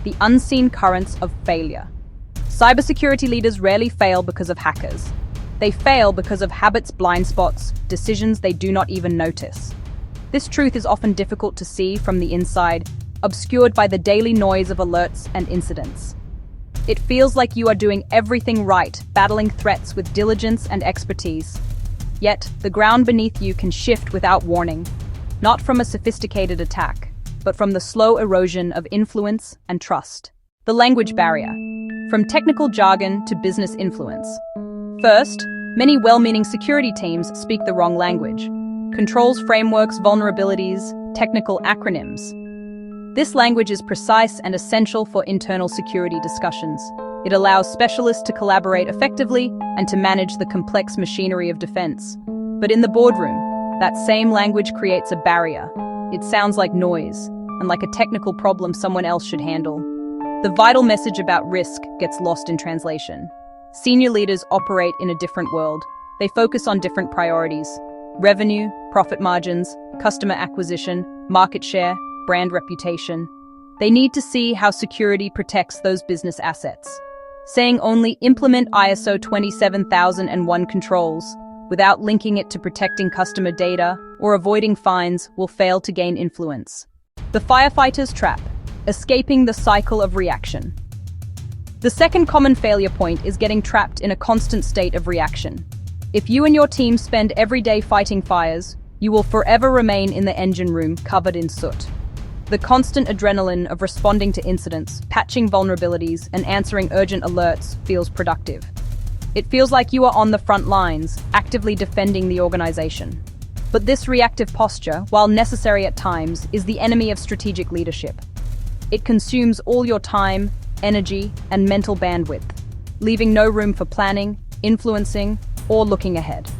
the unseen currents of failure. Cybersecurity leaders rarely fail because of hackers. They fail because of habits, blind spots, decisions they do not even notice. This truth is often difficult to see from the inside, obscured by the daily noise of alerts and incidents. It feels like you are doing everything right, battling threats with diligence and expertise. Yet, the ground beneath you can shift without warning, not from a sophisticated attack, but from the slow erosion of influence and trust. The language barrier, from technical jargon to business influence. First, many well-meaning security teams speak the wrong language. Controls, frameworks, vulnerabilities, technical acronyms. This language is precise and essential for internal security discussions. It allows specialists to collaborate effectively and to manage the complex machinery of defense. But in the boardroom, that same language creates a barrier. It sounds like noise, and like a technical problem someone else should handle. The vital message about risk gets lost in translation. Senior leaders operate in a different world. They focus on different priorities: revenue, profit margins, customer acquisition, market share, brand reputation. They need to see how security protects those business assets. Saying only implement ISO 27001 controls without linking it to protecting customer data or avoiding fines will fail to gain influence. The firefighter's trap, escaping the cycle of reaction. The second common failure point is getting trapped in a constant state of reaction. If you and your team spend every day fighting fires, you will forever remain in the engine room covered in soot. The constant adrenaline of responding to incidents, patching vulnerabilities, and answering urgent alerts feels productive. It feels like you are on the front lines, actively defending the organization. But this reactive posture, while necessary at times, is the enemy of strategic leadership. It consumes all your time, energy, and mental bandwidth, leaving no room for planning, influencing, or looking ahead.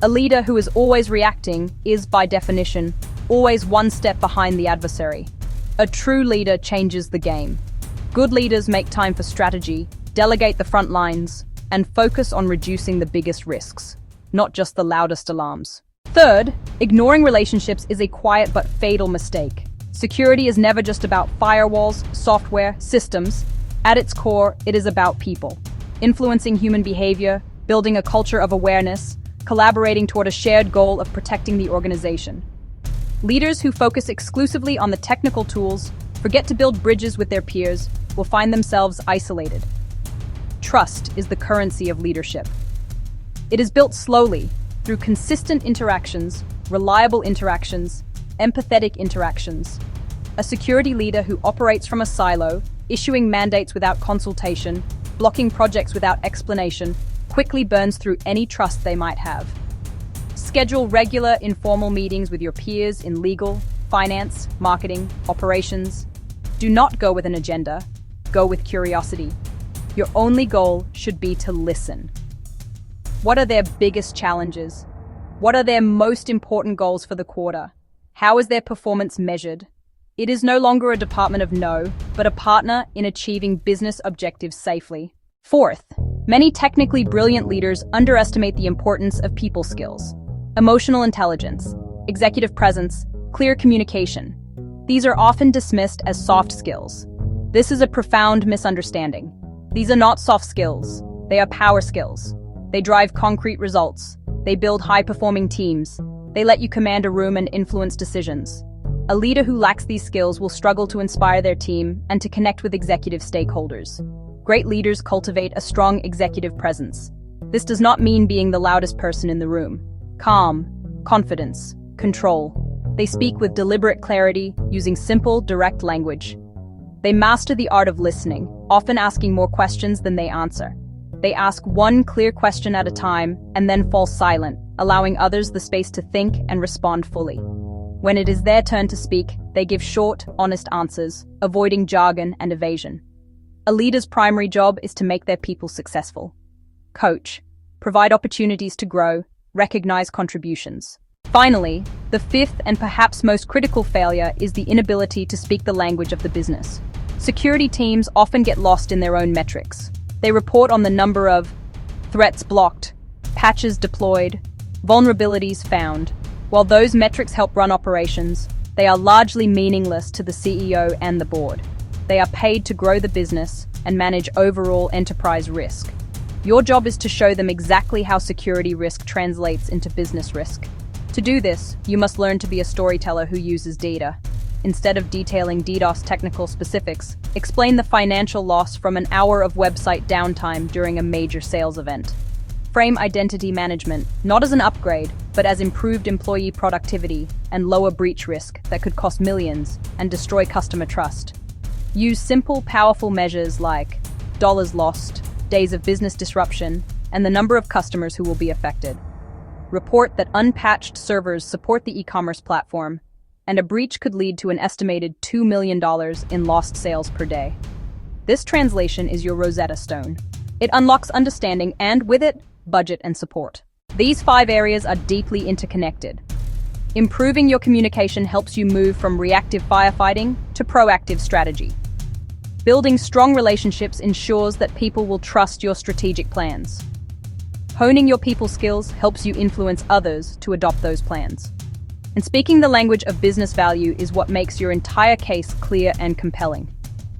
A leader who is always reacting is, by definition, always one step behind the adversary. A true leader changes the game. Good leaders make time for strategy, delegate the front lines, and focus on reducing the biggest risks, not just the loudest alarms. Third, ignoring relationships is a quiet but fatal mistake. Security is never just about firewalls, software, systems. At its core, it is about people. Influencing human behavior, building a culture of awareness, collaborating toward a shared goal of protecting the organization. Leaders who focus exclusively on the technical tools, forget to build bridges with their peers, will find themselves isolated. Trust is the currency of leadership. It is built slowly, through consistent interactions, reliable interactions, empathetic interactions. A security leader who operates from a silo, issuing mandates without consultation, blocking projects without explanation, quickly burns through any trust they might have. Schedule regular, informal meetings with your peers in legal, finance, marketing, operations. Do not go with an agenda. Go with curiosity. Your only goal should be to listen. What are their biggest challenges? What are their most important goals for the quarter? How is their performance measured? It is no longer a department of no, but a partner in achieving business objectives safely. Fourth, many technically brilliant leaders underestimate the importance of people skills. Emotional intelligence, executive presence, clear communication. These are often dismissed as soft skills. This is a profound misunderstanding. These are not soft skills. They are power skills. They drive concrete results. They build high-performing teams. They let you command a room and influence decisions. A leader who lacks these skills will struggle to inspire their team and to connect with executive stakeholders. Great leaders cultivate a strong executive presence. This does not mean being the loudest person in the room. Calm, confidence, control. They speak with deliberate clarity, using simple, direct language. They master the art of listening, often asking more questions than they answer. They ask one clear question at a time and then fall silent, allowing others the space to think and respond fully. When it is their turn to speak, they give short, honest answers, avoiding jargon and evasion. A leader's primary job is to make their people successful. Coach, provide opportunities to grow, recognize contributions. Finally, the fifth and perhaps most critical failure is the inability to speak the language of the business. Security teams often get lost in their own metrics. They report on the number of threats blocked, patches deployed, vulnerabilities found. While those metrics help run operations, they are largely meaningless to the CEO and the board. They are paid to grow the business and manage overall enterprise risk. Your job is to show them exactly how security risk translates into business risk. To do this, you must learn to be a storyteller who uses data. Instead of detailing DDoS technical specifics, explain the financial loss from an hour of website downtime during a major sales event. Frame identity management not as an upgrade, but as improved employee productivity and lower breach risk that could cost millions and destroy customer trust. Use simple, powerful measures like dollars lost, days of business disruption, and the number of customers who will be affected. Report that unpatched servers support the e-commerce platform, and a breach could lead to an estimated $2 million in lost sales per day. This translation is your Rosetta Stone. It unlocks understanding and, with it, budget and support. These 5 areas are deeply interconnected. Improving your communication helps you move from reactive firefighting to proactive strategy. Building strong relationships ensures that people will trust your strategic plans. Honing your people skills helps you influence others to adopt those plans. And speaking the language of business value is what makes your entire case clear and compelling.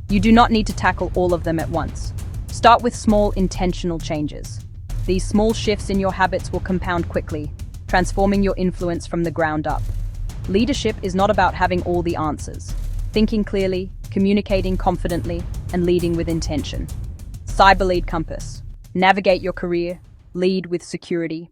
You do not need to tackle all of them at once. Start with small, intentional changes. These small shifts in your habits will compound quickly, transforming your influence from the ground up. Leadership is not about having all the answers. Thinking clearly, communicating confidently, and leading with intention. Cyber Lead Compass. Navigate your career, lead with security,